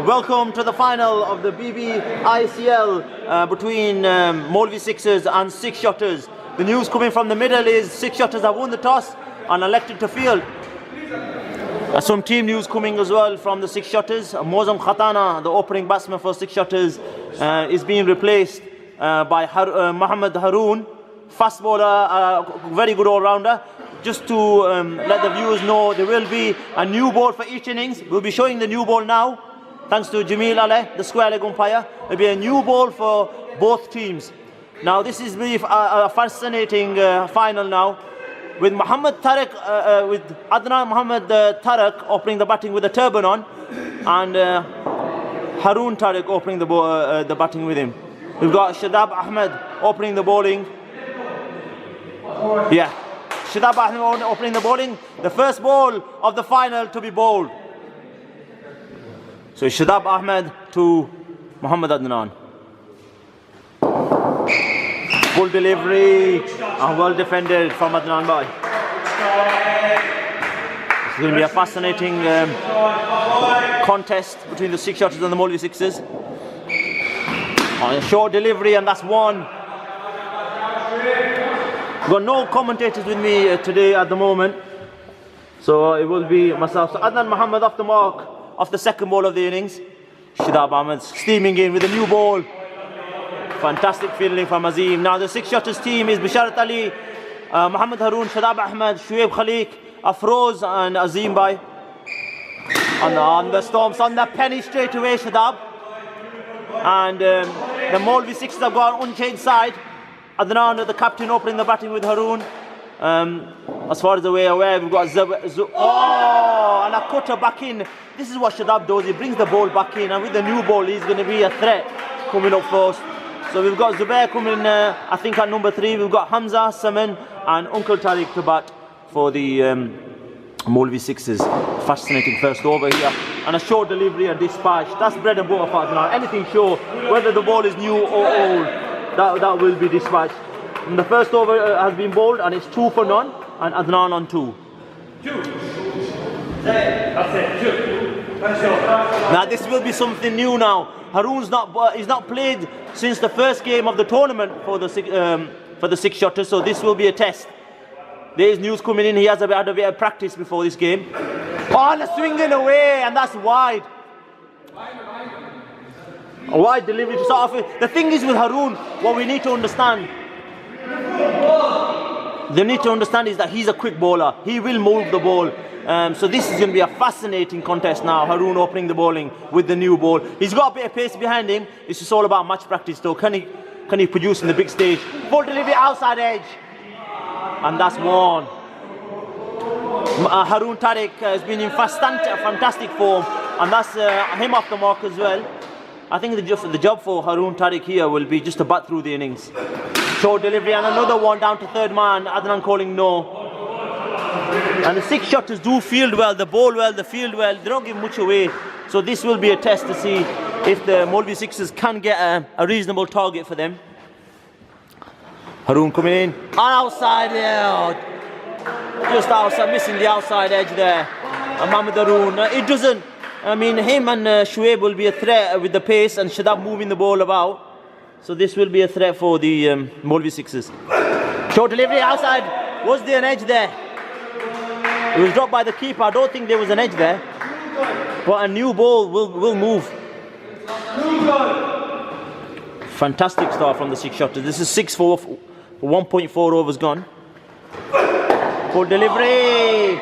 Welcome to the final of the BBICL between Molvi Sixers and Six Shotterz. The news coming from the middle is Six Shotterz have won the toss and elected to field. Some team news coming as well from the Six Shotterz. Mozam Khatana, the opening batsman for Six Shotterz, is being replaced by Mohammad Haroon, fast bowler, very good all-rounder. Just to let the viewers know, there will be a new ball for each innings. We'll be showing the new ball now, thanks to Jamil Ale, the square leg umpire. There'll be a new ball for both teams. Now this is really a fascinating final now, with Mohammad Tariq, with Adnan Mohammad Tariq opening the batting with a turban on, and Haroon Tariq opening the batting with him. We've got Shadab Ahmed opening the bowling. Yeah. Shadab Ahmed opening the bowling, the first ball of the final to be bowled. So Shadab Ahmed to Mohammad Adnan. Full delivery and well defended from Adnan Bhai. It's going to be a fascinating contest between the Six Shotterz and the Molvi Sixers. A short delivery, and that's one. Got no commentators with me today at the moment, so it will be myself. So Adnan Mohammed off the mark of the second ball of the innings. Shadab Ahmed steaming in with a new ball. Fantastic fielding from Azim. Now the Six Shotterz team is Bisharat Ali, Mohammad Haroon, Shadab Ahmed, Shuaib Khaliq, Afroz and Azim Bhai. On the stumps, on the penny straight away, Shadab. And the Molvi Sixers have got an unchanged side. Adnan, the captain, opening the batting with Haroon. As far as the way aware, we've got and a cutter back in. This is what Shadab does. He brings the ball back in, and with the new ball, he's going to be a threat coming up first. So we've got Zubair coming, I think, at number 3. We've got Hamza, Saman, and Uncle Tariq to bat for the Molvi Sixers. Fascinating first over here, and a short delivery and dispatch. That's bread and butter for Adnan. Anything short, whether the ball is new or old, that will be dispatched. And the first over has been bowled, and it's 2 for none, and Adnan on 2. Now this will be something new now. Haroon's he's not played since the first game of the tournament for the Six Shotterz, so this will be a test. There's news coming in. He has had a bit of practice before this game. Oh, and a swinging away, and that's wide. A wide delivery to start off with. The thing is with Haroon, what we need to understand, is that he's a quick bowler. He will move the ball. So this is going to be a fascinating contest now. Haroon opening the bowling with the new ball. He's got a bit of pace behind him. It's just all about match practice though. Can he produce in the big stage? Full delivery outside edge. And that's one. Haroon Tariq has been in fantastic form. And that's him off the mark as well. I think the job for Haroon Tariq here will be just to bat through the innings. Short delivery and another one down to third man. Adnan calling no. And the Six Shotterz do field well, they bowl well, they field well. They don't give much away. So this will be a test to see if the Molvi Sixers can get a reasonable target for them. Haroon coming in. And outside there. Just outside, missing the outside edge there. And Mohammad Haroon. It doesn't. I mean, him and Shuaib will be a threat with the pace, and Shadab moving the ball about. So this will be a threat for the Molvi Sixers. Short delivery outside. Was there an edge there? It was dropped by the keeper. I don't think there was an edge there. But a new ball will move. Fantastic start from the Six Shotterz. This is 6 for 1.4 overs gone. Full delivery.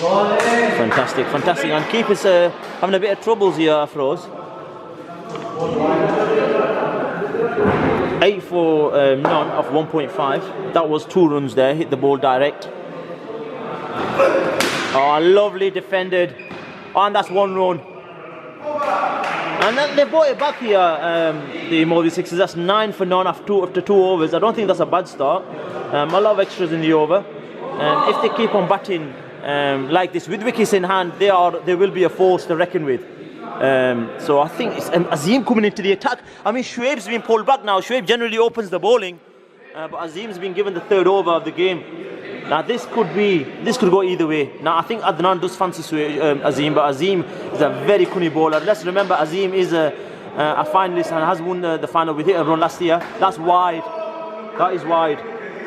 Fantastic. And keepers having a bit of troubles here, Afroz. 8 for none off 1.5. That was 2 runs there. Hit the ball direct. Oh, lovely defended. Oh, and that's 1 run. And then they brought it back here, the Molvi Sixers. That's 9 for none after 2 overs. I don't think that's a bad start. A lot of extras in the over. If they keep on batting like this with wickets in hand, they will be a force to reckon with. So I think it's Azim coming into the attack. I mean, Shuaib's been pulled back now. Shuaib generally opens the bowling, but Azim's been given the 3rd over of the game. Now this could go either way. Now I think Adnan does fancy Azim, but Azim is a very cunning bowler. Let's remember Azim is a finalist and has won the final with hit and run last year. That's wide. That is wide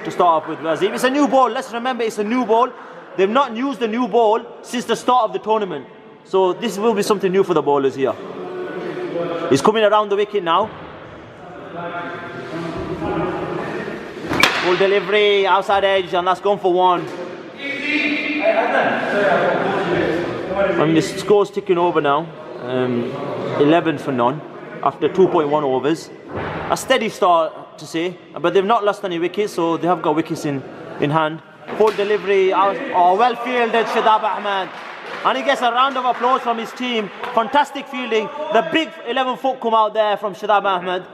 to start off with Azim. It's a new ball. Let's remember it's a new ball. They've not used the new ball since the start of the tournament. So this will be something new for the bowlers here. He's coming around the wicket now. Full delivery, outside edge, and that's gone for one. I mean, the score's ticking over now. 11 for none after 2.1 overs. A steady start to say, but they've not lost any wickets, so they have got wickets in hand. Full delivery, well fielded, Shadab Ahmed. And he gets a round of applause from his team. Fantastic fielding. The big 11 foot come out there from Shadab Ahmed.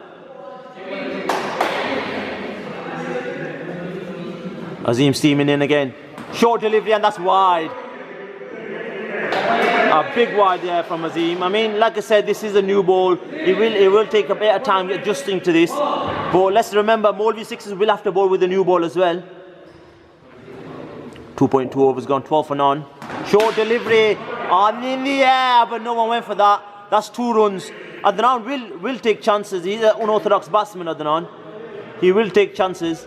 Azim steaming in again. Short delivery, and that's wide. A big wide there from Azim. I mean, like I said, this is a new ball. It will take a bit of time adjusting to this. But let's remember, Molvi Sixers will have to bowl with the new ball as well. 2.2 overs gone, 12 for none. Short delivery, and in the air, but no one went for that. That's 2 runs. Adnan will take chances. He's an unorthodox batsman, Adnan. He will take chances.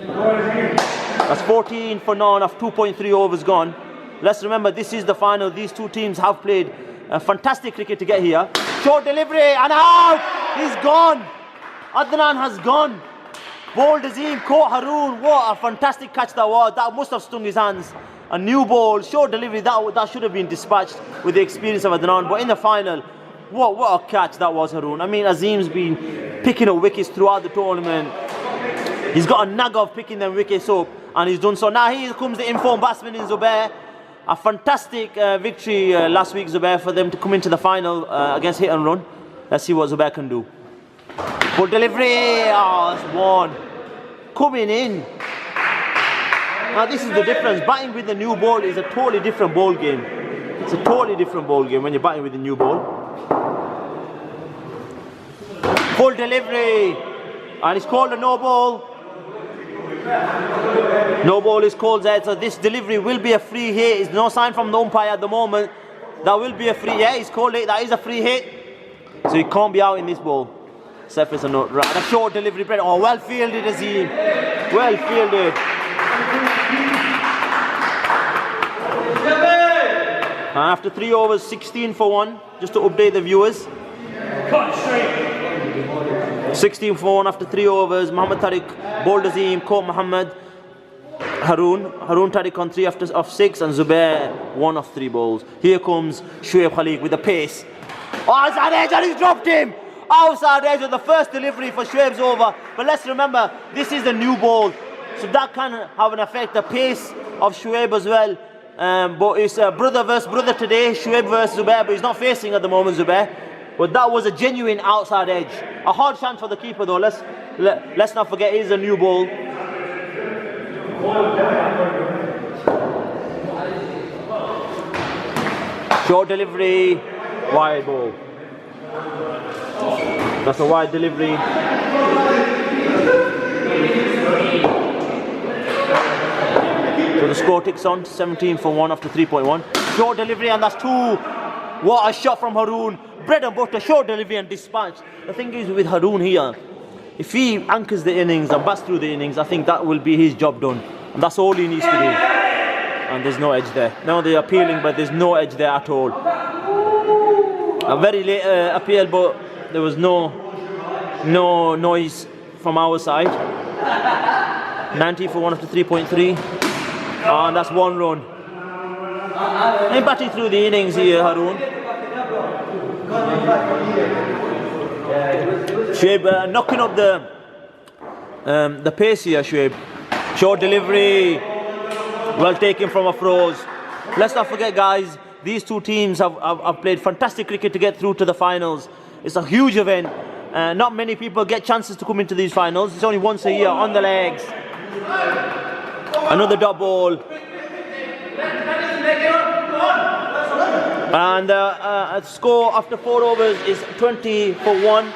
That's 14 for none of 2.3 overs gone. Let's remember, this is the final. These two teams have played fantastic cricket to get here. Short delivery and out! He's gone! Adnan has gone. Bowled Azim, caught Haroon. What a fantastic catch that was. That must have stung his hands. A new ball, short delivery, that should have been dispatched with the experience of Adnan. But in the final, what a catch that was, Haroon. I mean, Azim's been picking up wickets throughout the tournament. He's got a knack of picking them wickets up, and he's done so. Now here comes the informed batsman in Zubair. A fantastic victory last week, Zubair, for them to come into the final against hit and run. Let's see what Zubair can do. Full delivery, it's one. Coming in. Now this is the difference. Batting with the new ball is a totally different ball game. It's a totally different ball game when you're batting with the new ball. Full delivery, and it's called a no ball. No ball is called there, so this delivery will be a free hit. There's no sign from the umpire at the moment. That will be a free hit. He's called it. That is a free hit. So he can't be out in this ball. Surface a note. Right, a short delivery. Oh, well fielded, Azim. Well fielded. And after 3 overs, 16 for 1. Just to update the viewers. 16 for 1 after 3 overs. Mohammad Tariq bowled Azim, caught Mohammad. Haroon Tariq on 3 of 6, and Zubair 1 of 3 balls. Here comes Shoaib Khaliq with the pace. Oh, outside edge, and he's dropped him. Outside edge with the first delivery for Shoaib's over. But let's remember, this is the new ball, so that can have an effect. The pace of Shoaib as well. But it's brother versus brother today. Shoaib versus Zubair, but he's not facing at the moment, Zubair. But that was a genuine outside edge. A hard chance for the keeper though. Let's not forget, it is a new ball. Short delivery, wide ball. That's a wide delivery. So the score ticks on, 17 for 1 after 3.1. Short delivery, and that's 2. What a shot from Haroon. Bread and butter, short delivery and dispatch. The thing is with Haroon here, if he anchors the innings and bats through the innings, I think that will be his job done. And that's all he needs to do. And there's no edge there. Now they're appealing, but there's no edge there at all. A very late appeal, but there was no noise from our side. 90 for 1 after 3.3. And that's 1 run. And batting through the innings here, Haroon. Shoaib knocking up the pace here, Shoaib. Short delivery, well taken from Afroz. Let's not forget, guys, these two teams have played fantastic cricket to get through to the finals. It's a huge event. Not many people get chances to come into these finals. It's only once a year. On the legs. Another dot ball. And the score after 4 overs is 20 for 1.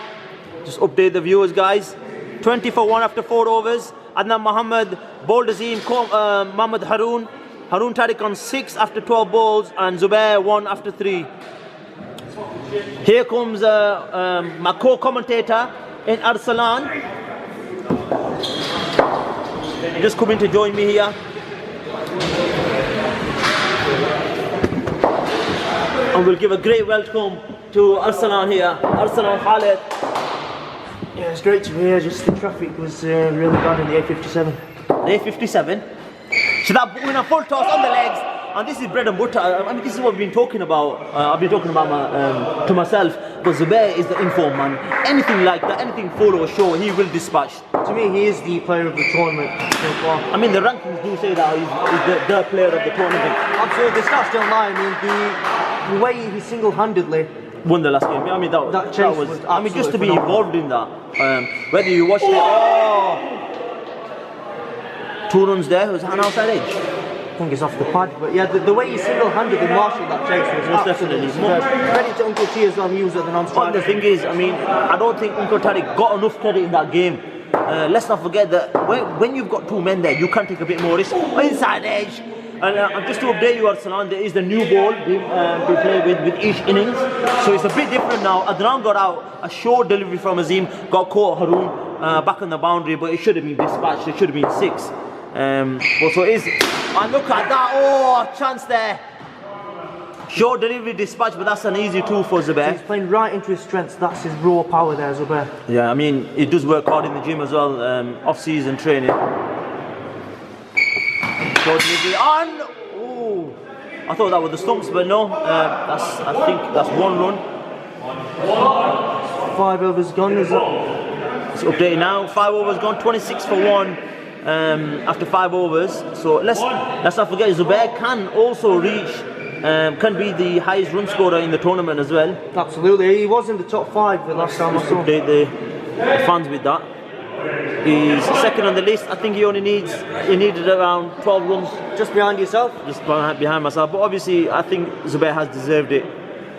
Just update the viewers, guys. 20 for 1 after 4 overs. Adnan Mohammed bowled Azim, Mohammad Haroon. Haroon Tariq on 6 after 12 balls and Zubair 1 after 3. Here comes my co-commentator in Arsalan. Just coming to join me here. And we'll give a great welcome to Arsalan here. Arsalan Khaled. Yeah, it's great to be here. Just the traffic was really bad in the A57. The A57. So that in a full toss on the legs, and this is bread and butter. I mean, this is what we've been talking about. I've been talking about to myself. But Zubair is the informed man. Anything like that, anything full or short, he will dispatch. To me, he is the player of the tournament so far. I mean, the rankings do say that he's the player of the tournament. Absolutely, the stats don't lie. I mean, the way he single-handedly won the last game. I mean, that was I mean, just to be involved in that. Whether you watched it, 2 runs there, was an outside edge. I think it's off the pad, but yeah, the way he single-handedly marshalled that chase was most definitely. Credit to Uncle T as well, he was at the non-strike. But the thing is, I mean, I don't think Uncle Tariq got enough credit in that game. Let's not forget that when you've got 2 men there, you can take a bit more risk. Inside edge. And just to update you, Arsalan, there is the new ball being played with each innings. So it's a bit different now. Adnan got out, a short delivery from Azim, got caught Haroon back on the boundary, but it should have been dispatched, it should have been 6. So it is, and look at that, oh, chance there. Short delivery dispatch, but that's an easy tool for Zubair. He's playing right into his strengths, that's his raw power there, Zubair. Yeah, I mean, he does work hard in the gym as well, off-season training. Short delivery, and oh, I thought that was the stumps, but no, I think that's 1 run. 5 overs gone, is it? It's updated now, 5 overs gone, 26 for 1. After 5 overs, so let's not forget Zubair can also reach, can be the highest run scorer in the tournament as well. Absolutely, he was in the top 5 the last time I saw. Update the fans with that. He's second on the list. I think he needed around 12 runs. Just behind yourself? Just behind myself, but obviously I think Zubair has deserved it.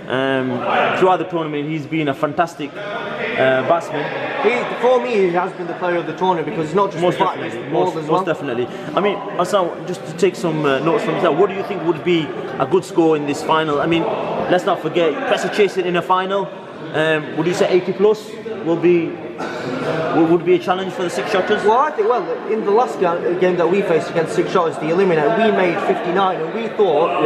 Throughout the tournament, he's been a fantastic batsman. For me, he has been the player of the tournament because he's not just most the batsman, most definitely. I mean, Hassan, just to take some notes from yourself, what do you think would be a good score in this final? I mean, let's not forget, pressure chasing in a final. Would you say 80 plus would be a challenge for the 6 shotters? Well, I think, in the last game that we faced against 6 shotters, the eliminator, we made 59, and we thought,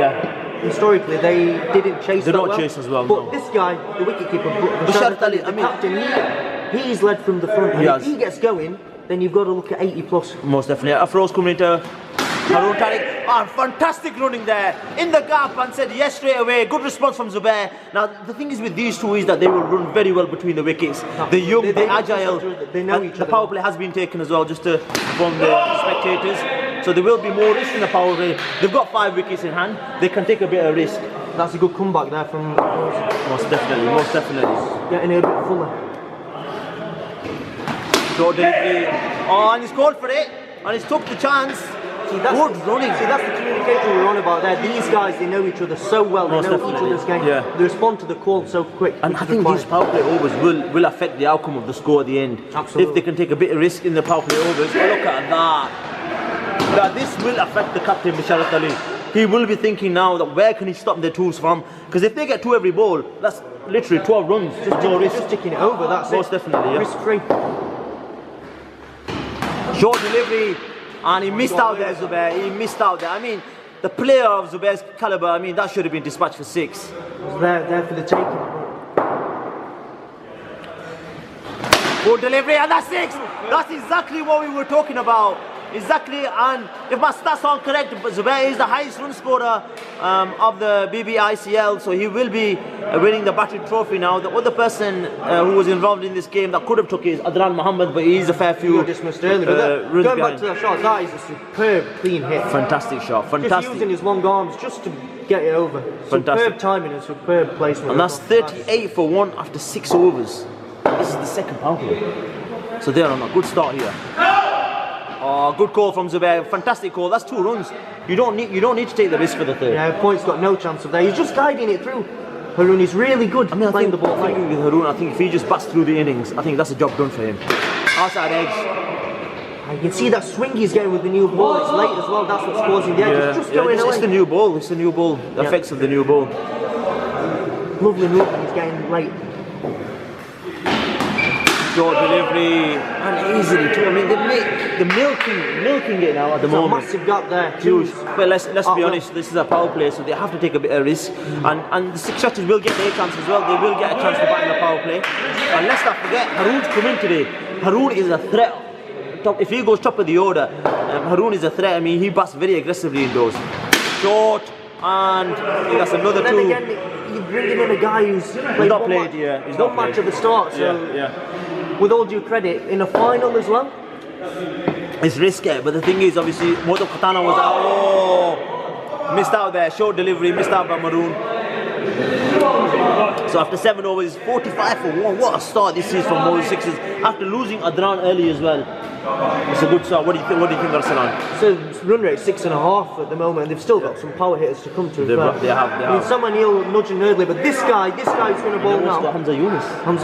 historically, they didn't chase. They don't chase as well. But no. this guy, the wicketkeeper, the captain, he's led from the front. And if he gets going, then you've got to look at 80 plus. Most definitely. Afroz coming into Haroon Tariq. Fantastic running there in the gap and said yes straight away. Good response from Zubair. Now the thing is with these two is that they will run very well between the wickets. They're young, they're agile. They know each other. The power play has been taken as well, just to inform the spectators. So there will be more risk in the power play. They've got 5 wickets in hand. They can take a bit of risk. That's a good comeback there from most definitely. Getting a bit fuller. Short delivery. Oh, and he's called for it, and he's took the chance. Good running. See, that's the communication we were on about there. These guys, they know each other so well. They know each other's game. Yeah. They respond to the call so quick. And I think these power play overs will affect the outcome of the score at the end. Absolutely. If they can take a bit of risk in the power play overs. Oh, look at that. Now, this will affect the captain, Musharraf Ali. He will be thinking now that where can he stop their tools from? Because if they get 2 every ball, that's literally 12 runs. Just ticking it over. That's most definitely. Yeah. Risk free. Short delivery, and he missed out there, Zubair. He missed out there. I mean, the player of Zubair's caliber, I mean, that should have been dispatched for 6. It was there for the taking. Good delivery, and that's 6. That's exactly what we were talking about. Exactly, and if my stats aren't correct, Zubair is the highest run scorer of the BBICL, so he will be winning the batting trophy now. The other person who was involved in this game that could have took it is Adnan Mohammed, but he's a fair few. Dismissed earlier. Going back to that shot, that is a superb clean hit. Fantastic shot, fantastic. Just using his long arms just to get it over. Fantastic. Superb timing and superb placement. And that's 38 for 1 after 6 overs. This is the second power play. So they're on a good start here. Oh, good call from Zubair. Fantastic call. That's 2 runs. You don't need to take the risk for the 3rd. Yeah, Point's got no chance of that. He's just guiding it through. Haroon is really good playing the ball. I think with Haroon, I think if he just bats through the innings, I think that's a job done for him. Outside edge. You can see that swing he's getting with the new ball. It's late as well. That's what's causing the edge. It's just going away. It's the new ball. It's the new ball. The effects of the new ball. Lovely movement he's getting late. Short delivery and easily too. I mean, the milking it now at the moment. A massive gap there. Huge. But let's be honest. This is a power play, so they have to take a bit of risk. And the six shotters will get their chance as well. They will get a chance to bat in the power play. And let's not forget, Haroon's come in today. Haroon is a threat. If he goes top of the order, Haroon is a threat. I mean, he bats very aggressively indoors. Short, and that's another two. Then again, you're bringing in a guy who's played not played, He's not match at the start. So, with all due credit, in a final as well. It's risky, but the thing is, obviously, Moto Katana was missed out there. Short delivery, missed out by Maroon. So after 7 overs, 45 for 1. What a start this is from Molvi Sixers. After losing Adnan early as well. It's a good start. What do you think, Arsalan? So run rate 6.5 at the moment. They've still got some power hitters to come to. They have. I mean, Sam O'Neill nudging early, but this guy's going to bowl now. Hamza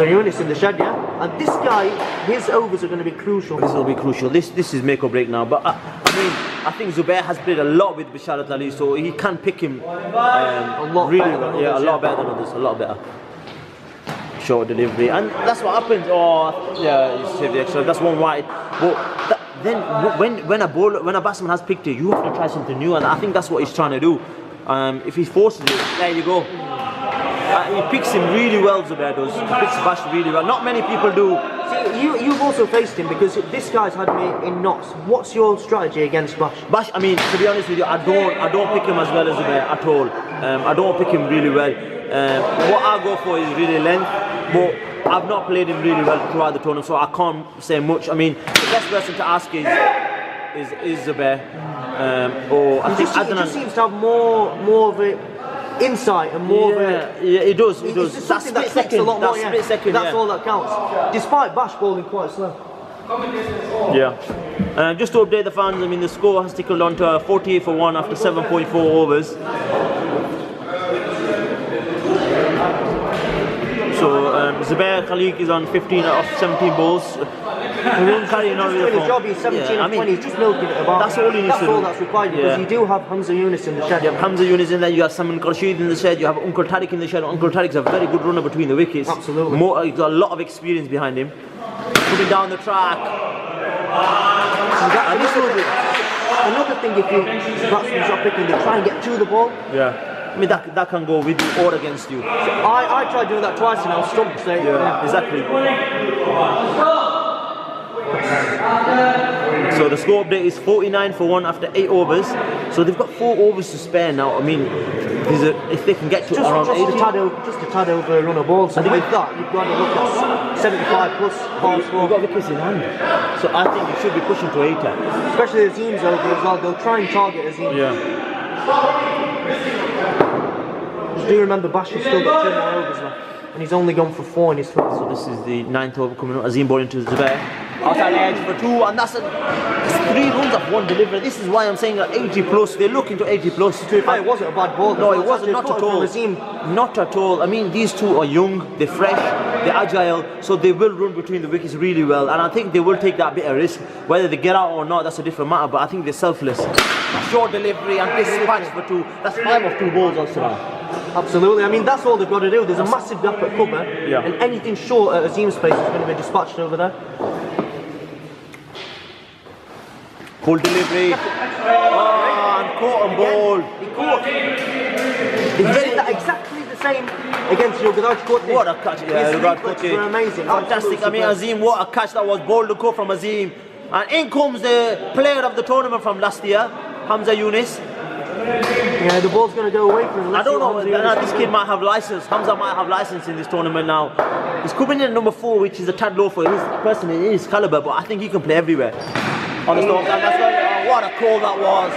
Yunus in the shed, and this guy, his overs are going to be crucial. This will be crucial. This is make or break now. But I mean, I think Zubair has played a lot with Bisharat Ali, so he can pick him a lot really better well. than others, A lot better than others. A lot better. Short delivery, and that's what happens. You save the extra. That's one wide. But then when a batsman has picked it, you have to try something new, and I think that's what he's trying to do. If he forces it, there you go. He picks him really well, Zubair does. He picks Bash really well. Not many people do. See, you've also faced him because this guy's had me in knots. What's your strategy against Bash? Bash, I mean, to be honest with you, I don't pick him as well as Zubair at all. I don't pick him really well. What I go for is really length, but I've not played him really well throughout the tournament, so I can't say much. I mean, the best person to ask is Zubair. Or I think Adnan. He just seems to have more of it. Insight and more of it. Yeah, it does. It's just something that takes a lot more. That's all that counts. Despite Bash bowling quite slow. Yeah. Just to update the fans, I mean, the score has tickled on to 48 for 1 after 7.4 overs. So Zubair Khaliq is on 15 off 17 balls. He's doing a job. He's 17 and 20. He's just milking it about. That's all he needs to do. That's all that's required because you do have Hamza Yunus in the shed. You have Hamza Yunus in there. You have Salman Khurshid in the shed. You have Uncle Tariq in the shed. Uncle Tariq's a very good runner between the wickets. Absolutely. He's got a lot of experience behind him. Coming down the track. Another thing, if you batsmen are picking, they try and get to the ball. Yeah. I mean, that can go with you or against you. So I tried doing that twice and I was stumped. So exactly. So the score update is 49 for 1 after 8 overs. So they've got 4 overs to spare now. I mean, if they can get to around 80. Just a tad over a run of ball. So with that, you've got to look at 75 plus par score. You've got wickets in hand. So I think you should be pushing to 80. Especially Azim's over as well. They'll try and target Azim. Yeah. Just do remember Bash has still got 2 more overs left. And he's only gone for 4 in his first. So this is the 9th over coming up. Azim bowling to Zubair. Outside edge for 2, and that's 3 runs of 1 delivery. This is why I'm saying at 80 plus. They're looking to 80 plus. To be fair, it wasn't a bad ball. No, it wasn't. Not at all. Not at all. I mean, these two are young, they're fresh, they're agile, so they will run between the wickets really well. And I think they will take that bit of risk. Whether they get out or not, that's a different matter. But I think they're selfless. Short delivery and dispatch for 2. that's 5 of 2 balls also now. Absolutely. I mean, that's all they've got to do. There's a massive gap at cover, and anything short at Azim's space is going to be dispatched over there. Full delivery. And caught on ball. He caught. He did that exactly the same against Yogadaj Kotli. What a catch! His reflexes were amazing. Fantastic. I mean, Azim, what a catch that was. Ball to go from Azim. And in comes the player of the tournament from last year, Hamza Yunus. Yeah, the ball's going to go away from him. I don't know, this kid might have license. Hamza might have license in this tournament now. He's coming in at number 4, which is a tad low for his person in his caliber, but I think he can play everywhere. On the storm, what a call that was.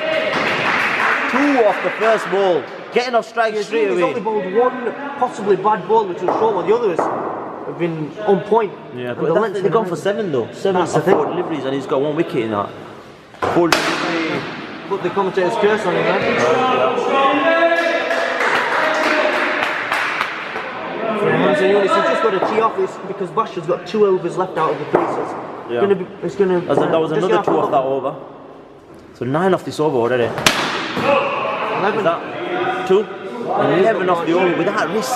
2 off the first ball. Getting off strike straight away. He's only bowled 1 possibly bad ball, which was short one. The others have been on point. Yeah, but they've gone for 7 though. 7 of 4 deliveries, and he's got 1 wicket in that. Full delivery. Put the commentator's curse on him, man. He's just got to tee off this because Bash has got 2 overs left out of the creases. Yeah. It's gonna. That was another 2 off that over. So 9 off this over already. 11. Is that 2? 11 off the over without risk.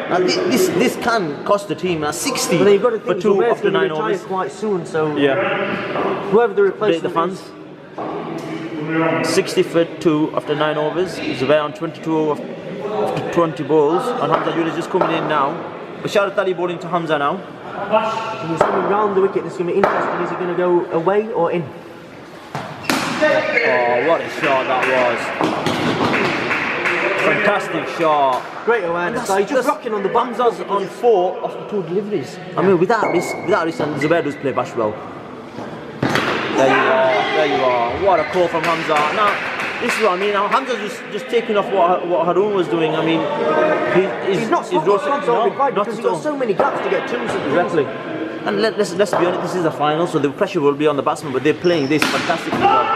Now this can cost the team 60 But you've got to for think 2 Zubair's after gonna 9 retire overs. quite soon, so Yeah. whoever the Update the replacement fans. 60 for 2 after 9 overs. Zubair on 22 after 20 balls. And Hamza Yunus just coming in now. Basharat Ali bowling to Hamza now. is, he's coming round the wicket. It's going to be interesting. Is he going to go away or in? Oh, what a shot that was. Fantastic shot. Great awareness. So he's just rocking on the bum. Hamza's on 4 of the 2 deliveries. I mean, without this, and Zubair does play bash well. There you are. What a call from Hamza. Now, this is what I mean. Now, Hamza's just taking off what Haroon was doing. I mean, he's not required because he's got so many gaps to get 2s. Exactly. And let's be honest, this is a final, so the pressure will be on the batsman, but they're playing this fantastically well.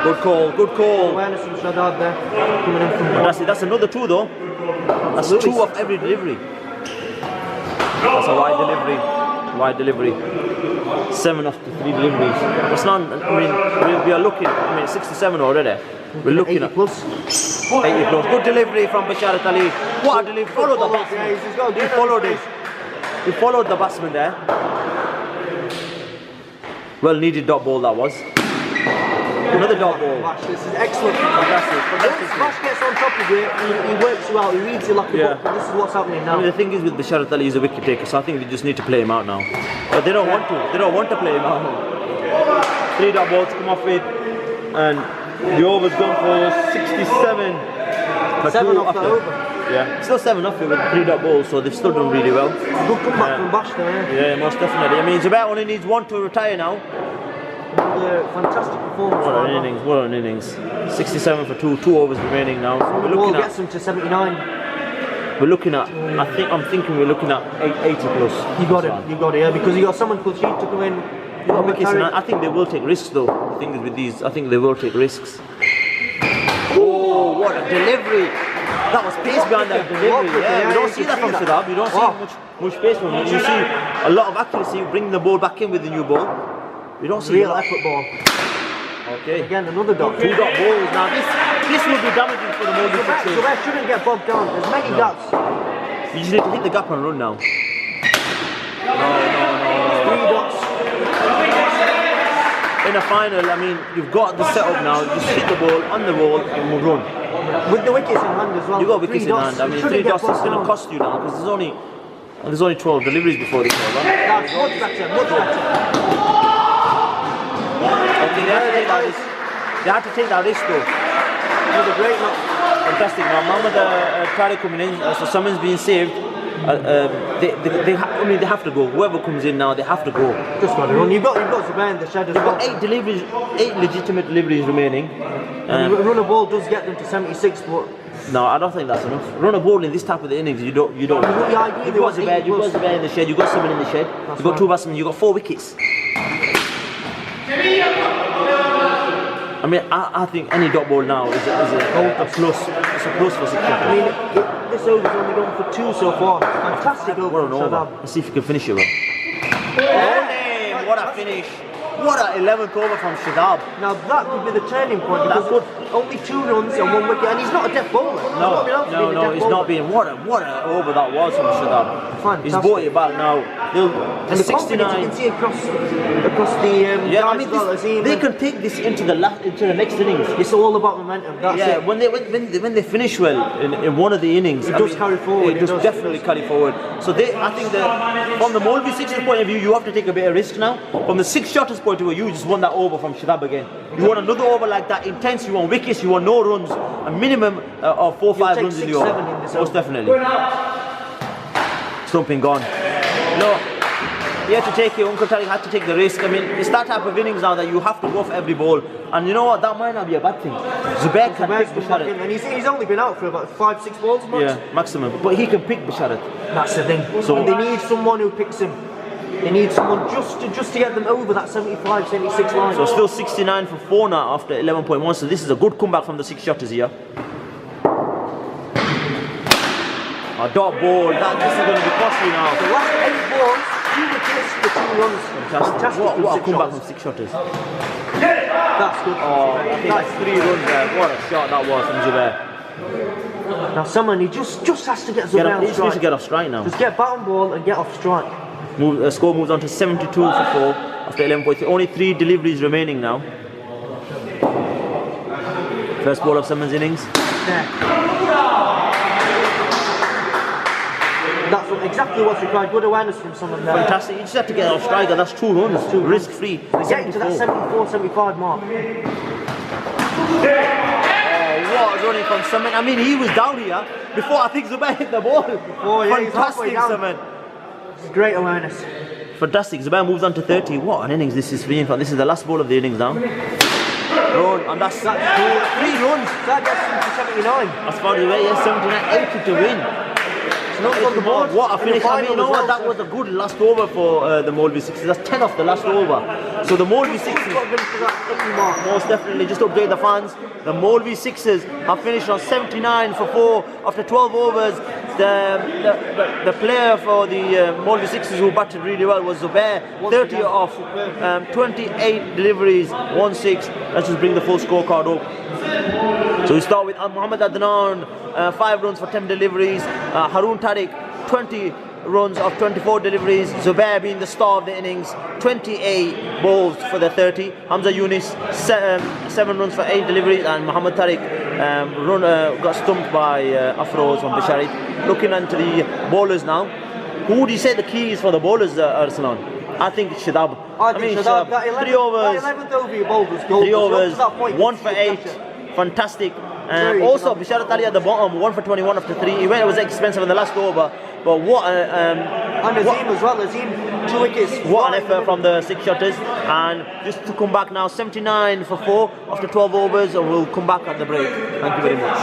Good call, good call. Awareness from Shotterz there. Coming in from That's another 2 though. That's 2 of every delivery. That's a wide delivery. 7 of the 3 deliveries. It's not, I mean, we are looking, 67 already. We're looking 80 at plus. 80 plus. Good delivery from Basharat Ali. What a delivery. Follow the batsman. He followed it. He followed the batsman there. Well needed dot ball that was. Another dot ball. This is excellent. Fantastic. Smash gets on top of it, he works you out, he reads you like a book, and this is what's happening now. I mean, the thing is with Basharat Ali, he's a wicket taker, so I think they just need to play him out now. But they don't want to. They don't want to play him out. 3 dot balls to come off with, and the over's gone for 67. 7 off the over. Yeah, still 7 off it with 3 dot balls, so they've still done really well. Good comeback from Bash there. Yeah, most definitely. I mean, Zubair only needs 1 to retire now. Another fantastic performance. What an innings. 67 for 2 overs remaining now. So we're looking gets them to 79. We're looking at, I'm thinking we're looking at 80 plus. You got it, yeah, because you got someone called Sheet to come in. I think they will take risks though. The thing is with these, I think they will take risks. Oh, what a delivery! That was pace behind that delivery. Yeah, you don't see that from Shadab. You don't see much pace from him. You see a lot of accuracy, bringing the ball back in with the new ball. You don't see real effort ball. Okay. Again, another dot. 2 dot balls. Now this will be damaging for the Molvi Sixers. Zubair shouldn't get bogged down. There's many gaps. You just need to hit the gap and run now. No. 3 dots. In a final, I mean, you've got the setup now. Just hit the ball on the wall and we'll run. With the wickets in hand as well. You got wickets in hand. I mean, 3 dots is going to cost you now because there's only 12 deliveries before this over. That's much better. Okay, they had to take that risk though. Another great knock. Fantastic. Now, Mohammad Tariq coming in, so someone's being saved. They have to go. Whoever comes in now, they have to go. Just got to run. You've got Zubair in the shed as well. You've got 8 legitimate deliveries remaining. Run a ball does get them to 76, but no, I don't think that's enough. Run a ball in this type of the innings, you don't. You've got Zubair in the shed. You've got someone in the shed. You've got 2 batsmen. You've got 4 wickets. I mean, I think any dot ball now is a plus. It's a plus for 6. I mean, this over's only gone for 2 so far. Fantastic over. What an over. Let's see if you can finish it well. What a finish. What an 11th over from Shadab. Now that could be the turning point because only 2 runs and 1 wicket, and he's not a death bowler. No, he's not being. What an over that was from Shadab. Fantastic. He's brought it back now. And the 69. You can see across the they can take this into the next innings. It's all about momentum. That's it. When they finish well in one of the innings, it does carry forward. It does definitely carry forward. So I think that from the Molvi Sixers point of view, you have to take a bit of risk now. From the 6 Shotterz point of view, you just won that over from Shadab again. You want another over like that, intense. You want wickets. You want no runs. A minimum of 4 or 5 runs in the over. Most definitely. Stumping gone. No. He had to take it, Uncle Tariq had to take the risk. I mean, it's that type of innings now that you have to go for every ball. And you know what, that might not be a bad thing. Zubair can pick Basharat. And he's only been out for about 5-6 balls max. Yeah, maximum. But he can pick Basharat. That's the thing. So they need someone who picks him. They need someone just to get them over that 75, 76 line. So still 69 for 4 now after 11.1. So this is a good comeback from the 6 Shotterz here. A dot ball, this is going to be costly now. The last 8 balls, 2 wickets, the 2 runs. Fantastic. What a six comeback shots. from six shotters. That's good. Oh, I think that's 3 runs there. What a shot that was from Zubair. Now someone he just has to get Zubair He on needs to strike. get off strike now. Just get bat on ball and get off strike. Score moves on to 72 for 4 after 11 points. Only 3 deliveries remaining now. First ball of Summon's innings. There. That's exactly what's required. Good awareness from someone there. Fantastic. You just have to get off strike, and that's 2 runs. Risk free. Getting to that 74, 75 mark. What a running from Summon. I mean, he was down here before I think Zubair hit the ball. Yeah, he's halfway Fantastic, down. Summon. Great awareness. Fantastic. Zubair moves on to 30. What an innings this is for him. This is the last ball of the innings now. Run, and that's 3 runs. That gets him to 79. As far as Zubair, yes, 79, 80 to win. Not on the board. What a finish. I mean, you know what? Well, That was a good last over for the Molvi Sixers. That's 10 off the last over. So the Molvi Sixers, got him to that 80 mark. most definitely, just to update the fans, the Molvi Sixers have finished on 79 for 4 after 12 overs. The player for the Molvi Sixers who batted really well was Zubair, 30 off, 28 deliveries, 1-6. Let's just bring the full scorecard up. So we start with Mohammad Adnan, 5 runs for 10 deliveries. Haroon Tariq, 20 runs of 24 deliveries. Zubair being the star of the innings, 28 balls for the 30. Hamza Yunus, 7 runs for 8 deliveries. And Mohammad Tariq got stumped by Afroz from Bisharif. Looking into the bowlers now. Who would you say the key is for the bowlers, Arsalan? I think it's Shadab. I think Shadab, that 3 overs. That 11th over your bowled was gold. 3 overs, To that point, 1 for 8. Fantastic. Also, Bisharat Ali at the bottom, 1 for 21 after 3. It was expensive in the last over, but what and Azim as well. Azim, 2 wickets. What an effort from the 6 shotters. And just to come back now, 79 for 4 after 12 overs, and we'll come back at the break. Thank you very much.